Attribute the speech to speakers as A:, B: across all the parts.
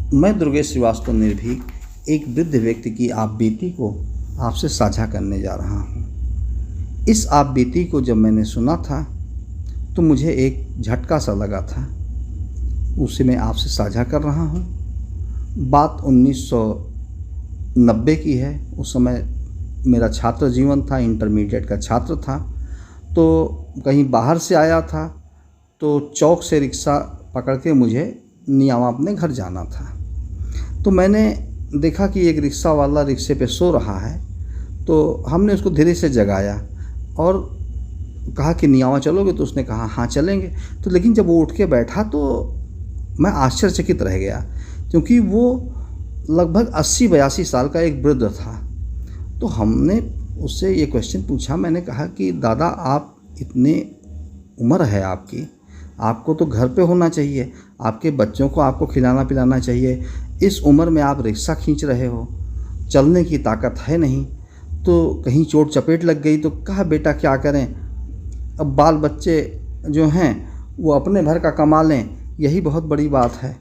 A: मैं दुर्गेश श्रीवास्तव निर्भीक एक वृद्ध व्यक्ति की आप बीती को आपसे साझा करने जा रहा हूँ। इस आप बीती को जब मैंने सुना था तो मुझे एक झटका सा लगा था, उसे मैं आपसे साझा कर रहा हूँ। बात 1990 की है। उस समय मेरा छात्र जीवन था, इंटरमीडिएट का छात्र था। तो कहीं बाहर से आया था तो चौक से रिक्शा पकड़ के मुझे नियामा अपने घर जाना था। तो मैंने देखा कि एक रिक्शा वाला रिक्शे पे सो रहा है, तो हमने उसको धीरे से जगाया और कहा कि नियामा चलोगे? तो उसने कहा हाँ चलेंगे। तो लेकिन जब वो उठ के बैठा तो मैं आश्चर्यचकित रह गया, क्योंकि वो लगभग 80-82 साल का एक वृद्ध था। तो हमने उससे ये क्वेश्चन पूछा, मैंने कहा कि दादा आप इतने उम्र है आपकी, आपको तो घर पे होना चाहिए, आपके बच्चों को आपको खिलाना पिलाना चाहिए। इस उम्र में आप रिक्शा खींच रहे हो, चलने की ताकत है नहीं, तो कहीं चोट चपेट लग गई तो कहा बेटा क्या करें, अब बाल बच्चे जो हैं वो अपने भर का कमा लें, यही बहुत बड़ी बात है,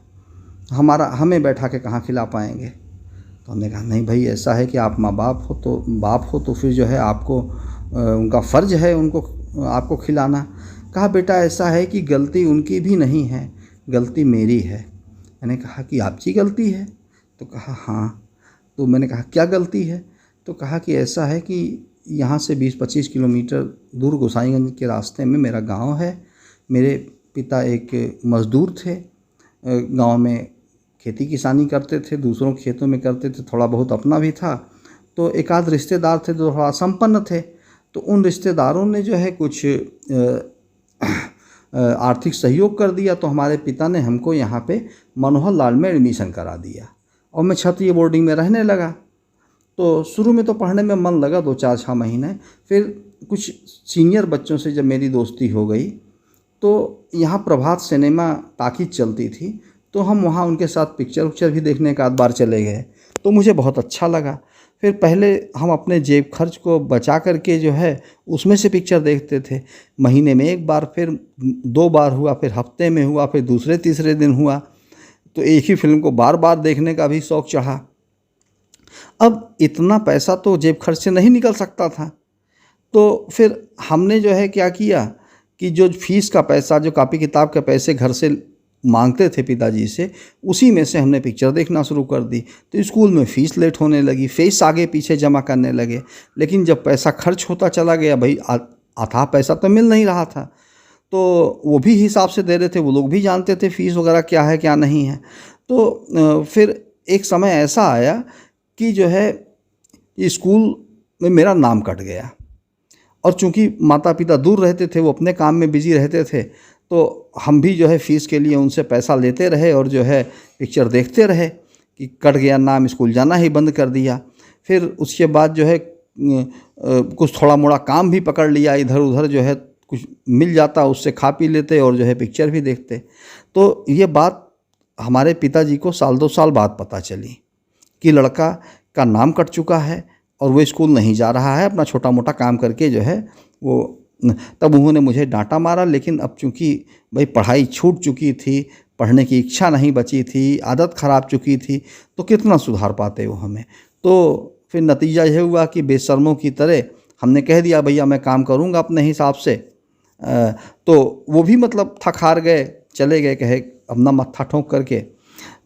A: हमें बैठा के कहाँ खिला पाएंगे। तो हमने कहा नहीं भाई, ऐसा है कि आप माँ बाप हो तो फिर जो है आपको उनका फ़र्ज़ है उनको आपको खिलाना। कहा बेटा ऐसा है कि गलती उनकी भी नहीं है, गलती मेरी है। मैंने कहा कि आपकी गलती है? तो कहा हाँ। तो मैंने कहा क्या गलती है? तो कहा कि ऐसा है कि यहाँ से 20-25 किलोमीटर दूर गोसाईगंज के रास्ते में मेरा गांव है। मेरे पिता एक मज़दूर थे, गांव में खेती किसानी करते थे, दूसरों के खेतों में करते थे, थोड़ा बहुत अपना भी था। तो एक आध रिश्तेदार थे जो थोड़ा संपन्न थे, तो उन रिश्तेदारों ने जो है कुछ आर्थिक सहयोग कर दिया। तो हमारे पिता ने हमको यहाँ पे मनोहर लाल में एडमिशन करा दिया और मैं क्षत्रिय बोर्डिंग में रहने लगा। तो शुरू में तो पढ़ने में मन लगा 2-4-6 महीने, फिर कुछ सीनियर बच्चों से जब मेरी दोस्ती हो गई तो यहाँ प्रभात सिनेमा टाकीज चलती थी, तो हम वहाँ उनके साथ पिक्चर भी देखने एक आध बार चले गए। तो मुझे बहुत अच्छा लगा। फिर पहले हम अपने जेब खर्च को बचा करके जो है उसमें से पिक्चर देखते थे। महीने में एक बार, फिर 2 बार हुआ, फिर हफ्ते में हुआ, फिर दूसरे तीसरे दिन हुआ। तो एक ही फिल्म को बार बार देखने का भी शौक़ चढ़ा। अब इतना पैसा तो जेब खर्च से नहीं निकल सकता था, तो फिर हमने जो है क्या किया कि जो फीस का पैसा, जो कापी किताब के पैसे घर से मांगते थे पिताजी से, उसी में से हमने पिक्चर देखना शुरू कर दी। तो स्कूल में फ़ीस लेट होने लगी, फीस आगे पीछे जमा करने लगे। लेकिन जब पैसा खर्च होता चला गया, भाई अथाह पैसा तो मिल नहीं रहा था, तो वो भी हिसाब से दे रहे थे, वो लोग भी जानते थे फ़ीस वगैरह क्या है क्या नहीं है। तो फिर एक समय ऐसा आया कि जो है स्कूल में मेरा नाम कट गया, और चूँकि माता पिता दूर रहते थे, वो अपने काम में बिजी रहते थे, तो हम भी जो है फ़ीस के लिए उनसे पैसा लेते रहे और जो है पिक्चर देखते रहे कि कट गया नाम, स्कूल जाना ही बंद कर दिया। फिर उसके बाद जो है कुछ थोड़ा मोड़ा काम भी पकड़ लिया, इधर उधर जो है कुछ मिल जाता उससे खा पी लेते और जो है पिक्चर भी देखते। तो ये बात हमारे पिताजी को 1-2 साल बाद पता चली कि लड़का का नाम कट चुका है और वो स्कूल नहीं जा रहा है, अपना छोटा मोटा काम करके जो है वो। तब उन्होंने मुझे डांटा मारा, लेकिन अब चूँकि भाई पढ़ाई छूट चुकी थी, पढ़ने की इच्छा नहीं बची थी, आदत ख़राब चुकी थी, तो कितना सुधार पाते वो हमें। तो फिर नतीजा यह हुआ कि बेशर्मों की तरह हमने कह दिया भैया मैं काम करूँगा अपने हिसाब से। तो वो भी मतलब थक हार गए, चले गए, कहे अपना मत्था ठोंक करके।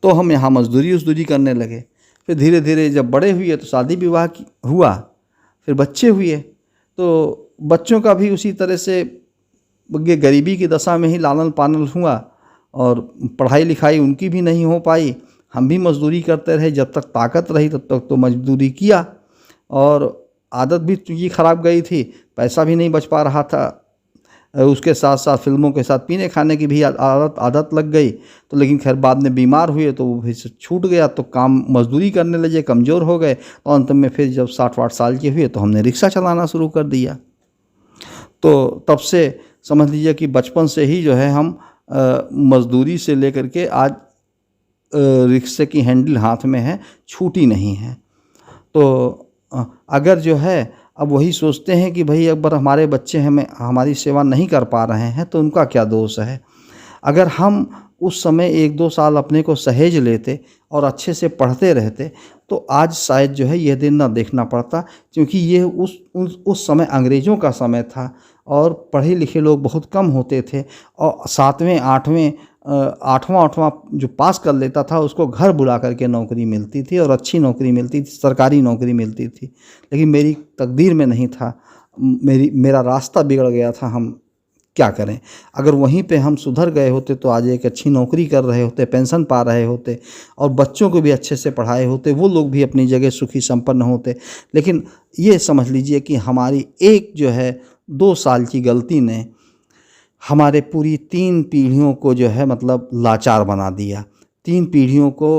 A: तो हम यहाँ मजदूरी करने लगे। फिर धीरे धीरे जब बड़े हुए तो शादी विवाह हुआ, फिर बच्चे हुए, तो बच्चों का भी उसी तरह से गरीबी की दशा में ही लालन पालन हुआ और पढ़ाई लिखाई उनकी भी नहीं हो पाई। हम भी मजदूरी करते रहे, जब तक ताकत रही तब तक तो मजदूरी किया, और आदत भी चूँकि ख़राब गई थी, पैसा भी नहीं बच पा रहा था, उसके साथ साथ फिल्मों के साथ पीने खाने की भी आदत लग गई। तो लेकिन खैर बाद में बीमार हुए तो वो भी छूट गया, तो काम मजदूरी करने लगे, कमज़ोर हो गए, और अंत में फिर जब 60-60 साल के हुए तो हमने रिक्शा चलाना शुरू कर दिया। तो तब से समझ लीजिए कि बचपन से ही जो है हम मजदूरी से लेकर के आज रिक्शे की हैंडल हाथ में है, छूटी नहीं है। तो अगर जो है अब वही सोचते हैं कि भाई अगर हमारे बच्चे हमें हमारी सेवा नहीं कर पा रहे हैं तो उनका क्या दोष है। अगर हम उस समय 1-2 साल अपने को सहेज लेते और अच्छे से पढ़ते रहते तो आज शायद जो है यह दिन ना देखना पड़ता, क्योंकि ये उस समय अंग्रेज़ों का समय था और पढ़े लिखे लोग बहुत कम होते थे और 7वें 8वें 8वां जो पास कर लेता था उसको घर बुला करके नौकरी मिलती थी और अच्छी नौकरी मिलती थी, सरकारी नौकरी मिलती थी। लेकिन मेरी तकदीर में नहीं था, मेरा रास्ता बिगड़ गया था। हम क्या करें? अगर वहीं पे हम सुधर गए होते तो आज एक अच्छी नौकरी कर रहे होते, पेंशन पा रहे होते और बच्चों को भी अच्छे से पढ़ाए होते, वो लोग भी अपनी जगह सुखी संपन्न होते। लेकिन ये समझ लीजिए कि हमारी एक जो है 2 साल की गलती ने हमारे पूरी 3 पीढ़ियों को जो है मतलब लाचार बना दिया। 3 पीढ़ियों को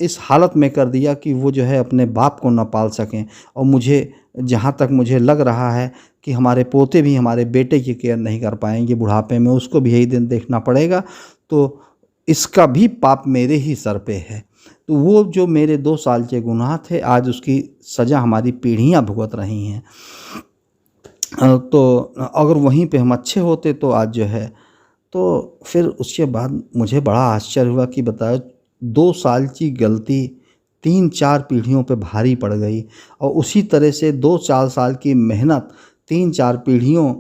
A: इस हालत में कर दिया कि वो जो है अपने बाप को ना पाल सकें। और मुझे जहाँ तक मुझे लग रहा है कि हमारे पोते भी हमारे बेटे की केयर नहीं कर पाएंगे बुढ़ापे में, उसको भी यही दिन देखना पड़ेगा। तो इसका भी पाप मेरे ही सर पे है। तो वो जो मेरे 2 साल के गुनाह थे, आज उसकी सज़ा हमारी पीढ़ियाँ भुगत रही हैं। तो अगर वहीं पे हम अच्छे होते तो आज जो है, तो फिर उसके बाद मुझे बड़ा आश्चर्य हुआ कि बताओ 2 साल की गलती 3-4 पीढ़ियों पे भारी पड़ गई और उसी तरह से 2-4 साल की मेहनत 3-4 पीढ़ियों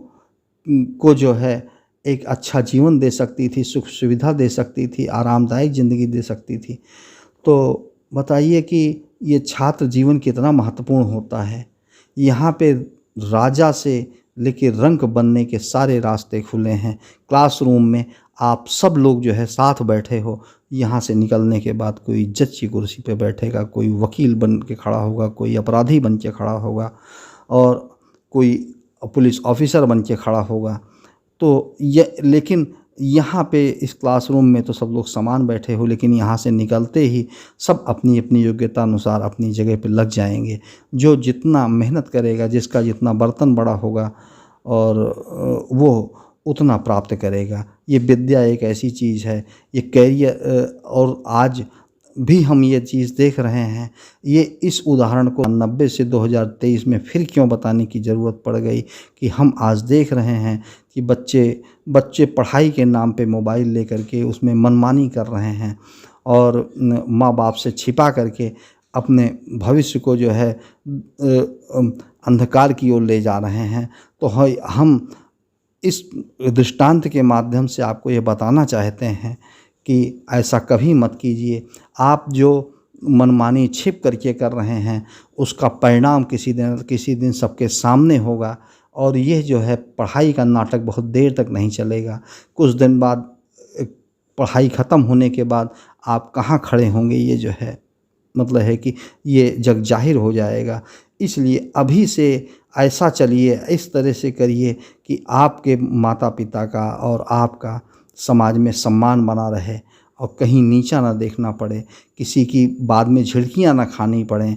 A: को जो है एक अच्छा जीवन दे सकती थी, सुख सुविधा दे सकती थी, आरामदायक ज़िंदगी दे सकती थी। तो बताइए कि ये छात्र जीवन कितना महत्वपूर्ण होता है। यहाँ पे राजा से लेके रंक बनने के सारे रास्ते खुले हैं। क्लासरूम में आप सब लोग जो है साथ बैठे हो, यहाँ से निकलने के बाद कोई जज की कुर्सी पे बैठेगा, कोई वकील बन के खड़ा होगा, कोई अपराधी बन के खड़ा होगा और कोई पुलिस ऑफिसर बन के खड़ा होगा। तो ये लेकिन यहाँ पे इस क्लासरूम में तो सब लोग समान बैठे हो, लेकिन यहाँ से निकलते ही सब अपनी अपनी योग्यता अनुसार अपनी जगह पे लग जाएंगे। जो जितना मेहनत करेगा, जिसका जितना बर्तन बड़ा होगा और वो उतना प्राप्त करेगा। ये विद्या एक ऐसी चीज़ है, ये कैरियर। और आज भी हम ये चीज़ देख रहे हैं। ये इस उदाहरण को 90 से 2023 में फिर क्यों बताने की ज़रूरत पड़ गई कि हम आज देख रहे हैं कि बच्चे पढ़ाई के नाम पे मोबाइल लेकर के उसमें मनमानी कर रहे हैं और माँ बाप से छिपा करके अपने भविष्य को जो है अंधकार की ओर ले जा रहे हैं। तो हम इस दृष्टांत के माध्यम से आपको ये बताना चाहते हैं कि ऐसा कभी मत कीजिए। आप जो मनमानी छिप करके कर रहे हैं उसका परिणाम किसी दिन सबके सामने होगा। और यह जो है पढ़ाई का नाटक बहुत देर तक नहीं चलेगा। कुछ दिन बाद पढ़ाई ख़त्म होने के बाद आप कहाँ खड़े होंगे, ये जो है मतलब है कि ये जग जाहिर हो जाएगा। इसलिए अभी से ऐसा चलिए, इस तरह से करिए कि आपके माता पिता का और आपका समाज में सम्मान बना रहे और कहीं नीचा ना देखना पड़े, किसी की बाद में झिड़कियाँ ना खानी पड़ें।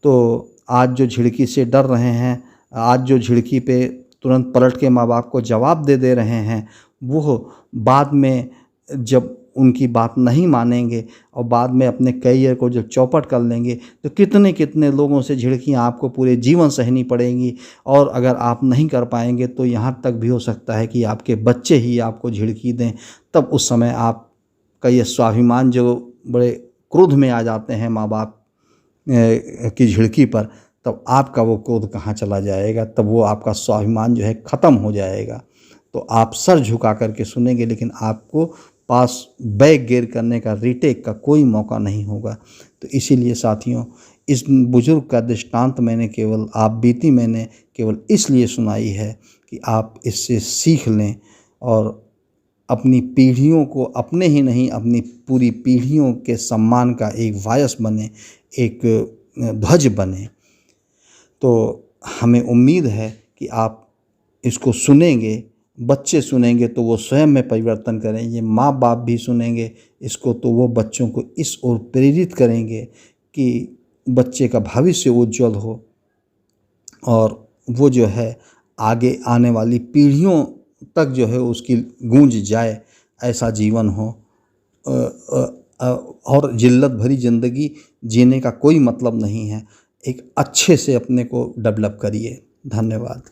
A: तो आज जो झिड़की से डर रहे हैं, आज जो झिड़की पे तुरंत पलट के माँ बाप को जवाब दे रहे हैं, वो बाद में जब उनकी बात नहीं मानेंगे और बाद में अपने करियर को जब चौपट कर लेंगे तो कितने कितने लोगों से झिड़कियाँ आपको पूरे जीवन सहनी पड़ेंगी। और अगर आप नहीं कर पाएंगे तो यहाँ तक भी हो सकता है कि आपके बच्चे ही आपको झिड़की दें। तब उस समय आपका ये स्वाभिमान जो बड़े क्रोध में आ जाते हैं माँ बाप की झिड़की पर, तब आपका वो क्रोध कहाँ चला जाएगा, तब वो आपका स्वाभिमान जो है ख़त्म हो जाएगा। तो आप सर झुका करके सुनेंगे, लेकिन आपको पास बैक गेर करने का, रीटेक का कोई मौका नहीं होगा। तो इसीलिए साथियों, इस बुजुर्ग का दृष्टांत मैंने केवल इसलिए सुनाई है कि आप इससे सीख लें और अपनी पीढ़ियों को, अपने ही नहीं अपनी पूरी पीढ़ियों के सम्मान का एक वायस बने, एक ध्वज बने। तो हमें उम्मीद है कि आप इसको सुनेंगे, बच्चे सुनेंगे तो वो स्वयं में परिवर्तन करेंगे, माँ बाप भी सुनेंगे इसको तो वो बच्चों को इस ओर प्रेरित करेंगे कि बच्चे का भविष्य उज्जवल हो और वो जो है आगे आने वाली पीढ़ियों तक जो है उसकी गूंज जाए, ऐसा जीवन हो। और जिल्लत भरी ज़िंदगी जीने का कोई मतलब नहीं है। एक अच्छे से अपने को डेवलप करिए। धन्यवाद।